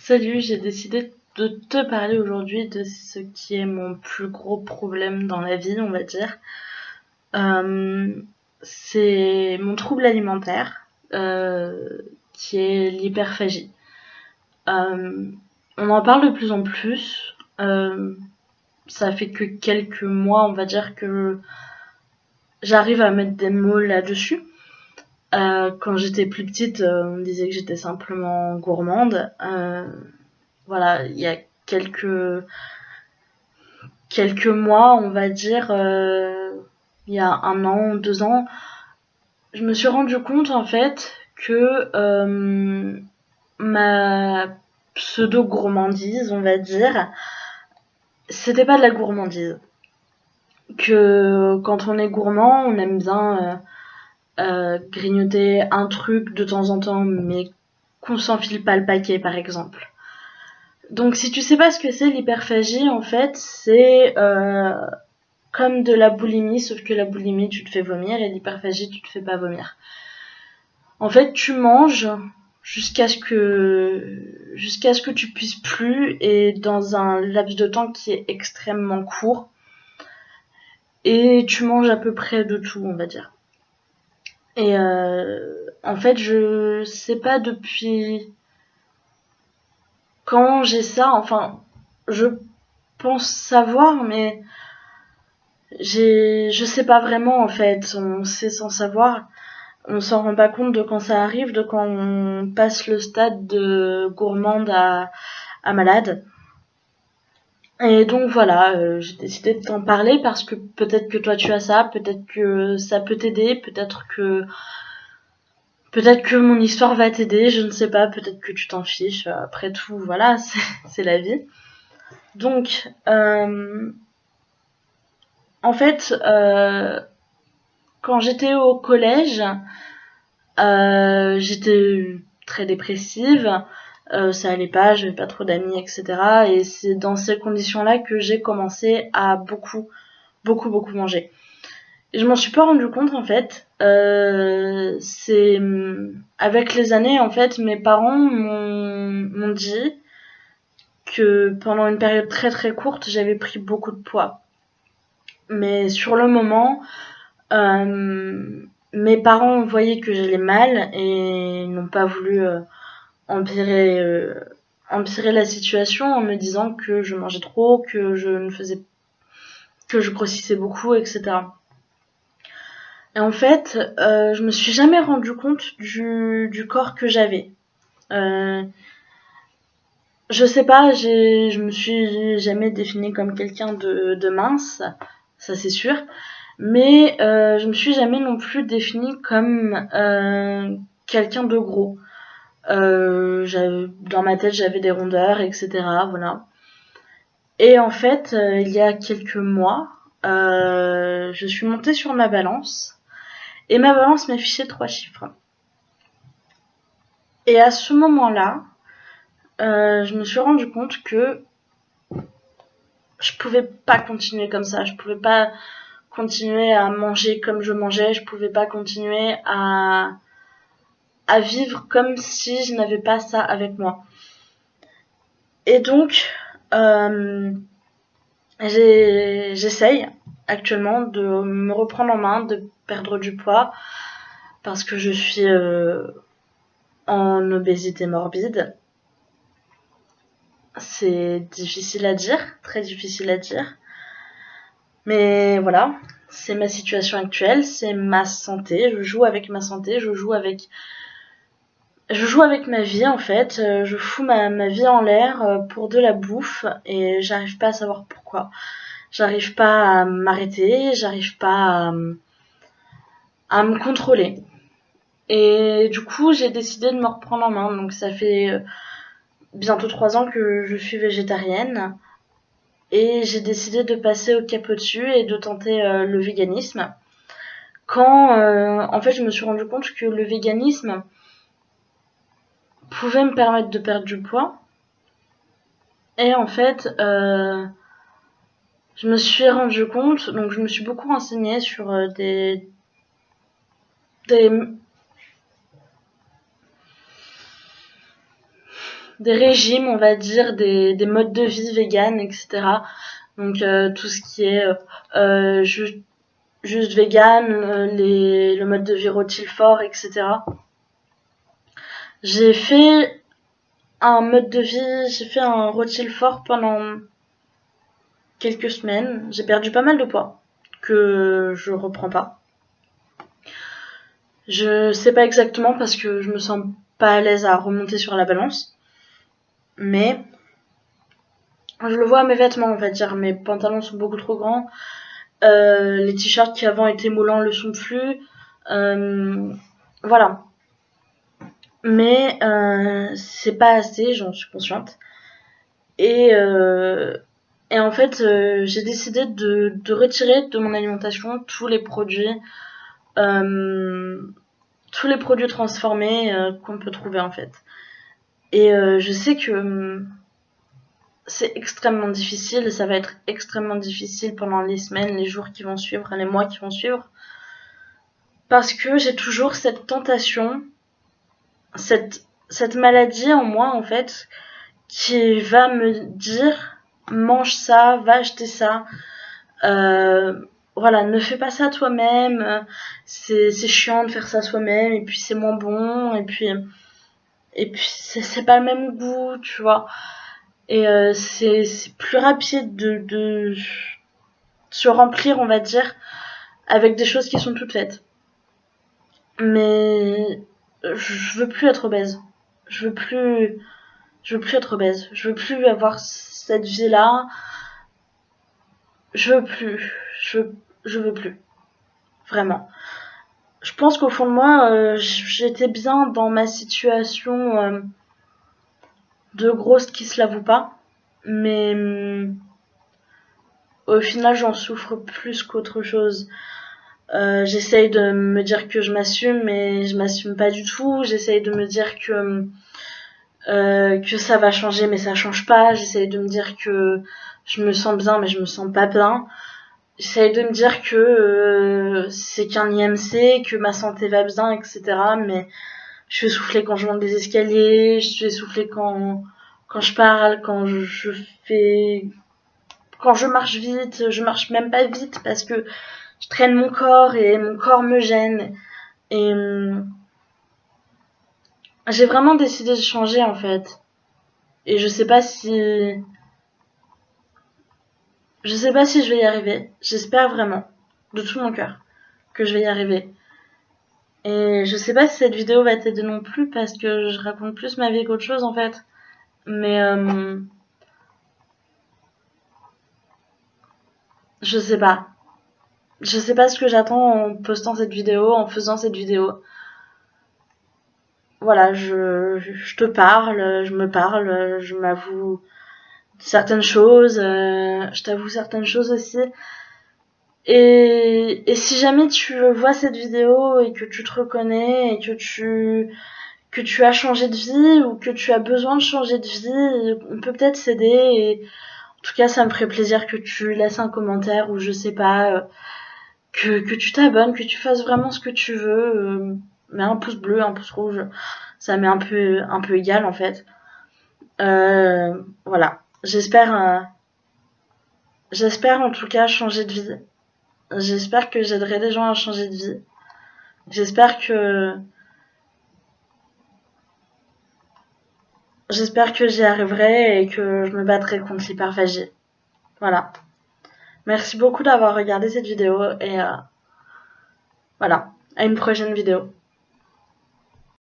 Salut, j'ai décidé de te parler aujourd'hui de ce qui est mon plus gros problème dans la vie, on va dire. Euh, c'est mon trouble alimentaire, qui est l'hyperphagie. Euh, on en parle de plus en plus. Ça fait que quelques mois, on va dire, que j'arrive à mettre des mots là-dessus. Quand j'étais plus petite, on me disait que j'étais simplement gourmande. Voilà, il y a quelques mois, on va dire, il y a 1 an, 2 ans, je me suis rendu compte en fait que ma pseudo-gourmandise, on va dire, c'était pas de la gourmandise. Que quand on est gourmand, on aime bien grignoter un truc de temps en temps, mais qu'on s'enfile pas le paquet, par exemple. Donc si tu sais pas ce que c'est l'hyperphagie, en fait, c'est comme de la boulimie, sauf que la boulimie, tu te fais vomir, et l'hyperphagie, tu te fais pas vomir. En fait, tu manges jusqu'à ce que tu puisses plus, et dans un laps de temps qui est extrêmement court, et tu manges à peu près de tout, on va dire. Et en fait, je sais pas depuis quand j'ai ça, enfin, je pense savoir, mais je sais pas vraiment en fait, on sait sans savoir. On s'en rend pas compte de quand ça arrive, de quand on passe le stade de gourmande à malade. Et donc voilà, j'ai décidé de t'en parler parce que peut-être que toi tu as ça, peut-être que ça peut t'aider, peut-être que mon histoire va t'aider, je ne sais pas, peut-être que tu t'en fiches. Après tout, voilà, c'est la vie. Donc, en fait, quand j'étais au collège, j'étais très dépressive, ça allait pas, j'avais pas trop d'amis, etc. Et c'est dans ces conditions-là que j'ai commencé à beaucoup manger. Et je m'en suis pas rendu compte en fait. C'est avec les années en fait, mes parents m'ont dit que pendant une période très courte, j'avais pris beaucoup de poids. Mais sur le moment, mes parents voyaient que j'allais mal et n'ont pas voulu empirer, empirer la situation en me disant que je mangeais trop, que je grossissais beaucoup, etc. Et en fait, je me suis jamais rendu compte du corps que j'avais. Euh, je sais pas, je me suis jamais définie comme quelqu'un de mince, ça c'est sûr. Mais je me suis jamais non plus définie comme quelqu'un de gros. Dans ma tête, j'avais des rondeurs, etc. Voilà. Et en fait, il y a quelques mois, je suis montée sur ma balance et ma balance m'affichait 3 chiffres. Et à ce moment-là, je me suis rendu compte que je pouvais pas continuer comme ça. Je pouvais pas continuer à manger comme je mangeais. Je pouvais pas continuer à vivre comme si je n'avais pas ça avec moi. Et donc, j'essaye actuellement de me reprendre en main, de perdre du poids, parce que je suis en obésité morbide. C'est difficile à dire, très difficile à dire. Mais voilà, c'est ma situation actuelle, c'est ma santé, je joue avec ma santé, je joue avec ma vie en fait, je fous ma vie en l'air pour de la bouffe et j'arrive pas à savoir pourquoi. J'arrive pas à m'arrêter, j'arrive pas à me contrôler. Et du coup, j'ai décidé de me reprendre en main. Donc ça fait bientôt 3 ans que je suis végétarienne. Et j'ai décidé de passer au cap au-dessus et de tenter le véganisme. Quand, en fait, je me suis rendu compte que le véganisme pouvait me permettre de perdre du poids. Et en fait, je me suis rendu compte, donc je me suis beaucoup renseignée sur des régimes, on va dire, des modes de vie vegan, etc. Donc tout ce qui est juste vegan, le mode de vie rôti fort, etc. J'ai fait un mode de vie, j'ai fait un rôti fort pendant quelques semaines. J'ai perdu pas mal de poids que je reprends pas. Je sais pas exactement parce que je me sens pas à l'aise à remonter sur la balance. Mais je le vois à mes vêtements, on va dire. Mes pantalons sont beaucoup trop grands. Les t-shirts qui avant étaient moulants le sont plus. Voilà. Mais c'est pas assez, j'en suis consciente. Et en fait, j'ai décidé de retirer de mon alimentation tous les produits transformés qu'on peut trouver en fait. Et je sais que c'est extrêmement difficile, ça va être extrêmement difficile pendant les semaines, les jours qui vont suivre, les mois qui vont suivre. Parce que j'ai toujours cette tentation, cette maladie en moi en fait, qui va me dire mange ça, va acheter ça. Voilà, ne fais pas ça toi-même, c'est chiant de faire ça soi-même, et puis c'est moins bon, et puis c'est pas le même goût, tu vois. Et c'est plus rapide de se remplir, on va dire, avec des choses qui sont toutes faites. Mais je veux plus être obèse. Je veux plus être obèse. Je veux plus avoir cette vie-là. Je veux plus. Je veux plus. Vraiment. Je pense qu'au fond de moi, j'étais bien dans ma situation de grosse qui se l'avoue pas. Mais au final, j'en souffre plus qu'autre chose. J'essaye de me dire que je m'assume, mais je m'assume pas du tout. J'essaye de me dire que ça va changer, mais ça change pas. J'essaye de me dire que je me sens bien, mais je me sens pas bien. J'essaye de me dire que c'est qu'un IMC, que ma santé va bien, etc. Mais je suis essoufflée quand je monte des escaliers, je suis essoufflée quand je parle, quand je marche vite, je marche même pas vite parce que je traîne mon corps et mon corps me gêne. Et j'ai vraiment décidé de changer en fait. Et je sais pas si je vais y arriver. J'espère vraiment, de tout mon cœur, que je vais y arriver. Et je sais pas si cette vidéo va t'aider non plus parce que je raconte plus ma vie qu'autre chose en fait. Mais je sais pas. Je sais pas ce que j'attends en postant cette vidéo, en faisant cette vidéo. Voilà, je te parle, je me parle, je m'avoue certaines choses, je t'avoue certaines choses aussi. Et si jamais tu vois cette vidéo et que tu te reconnais et que tu as changé de vie ou que tu as besoin de changer de vie, on peut peut-être s'aider. Et en tout cas, ça me ferait plaisir que tu laisses un commentaire ou je sais pas, que tu t'abonnes, que tu fasses vraiment ce que tu veux. Mais un pouce bleu, un pouce rouge, ça m'est un peu égal en fait. Voilà. J'espère en tout cas changer de vie. J'espère que j'aiderai des gens à changer de vie. J'espère que j'y arriverai et que je me battrai contre l'hyperphagie. Voilà. Merci beaucoup d'avoir regardé cette vidéo et voilà. À une prochaine vidéo.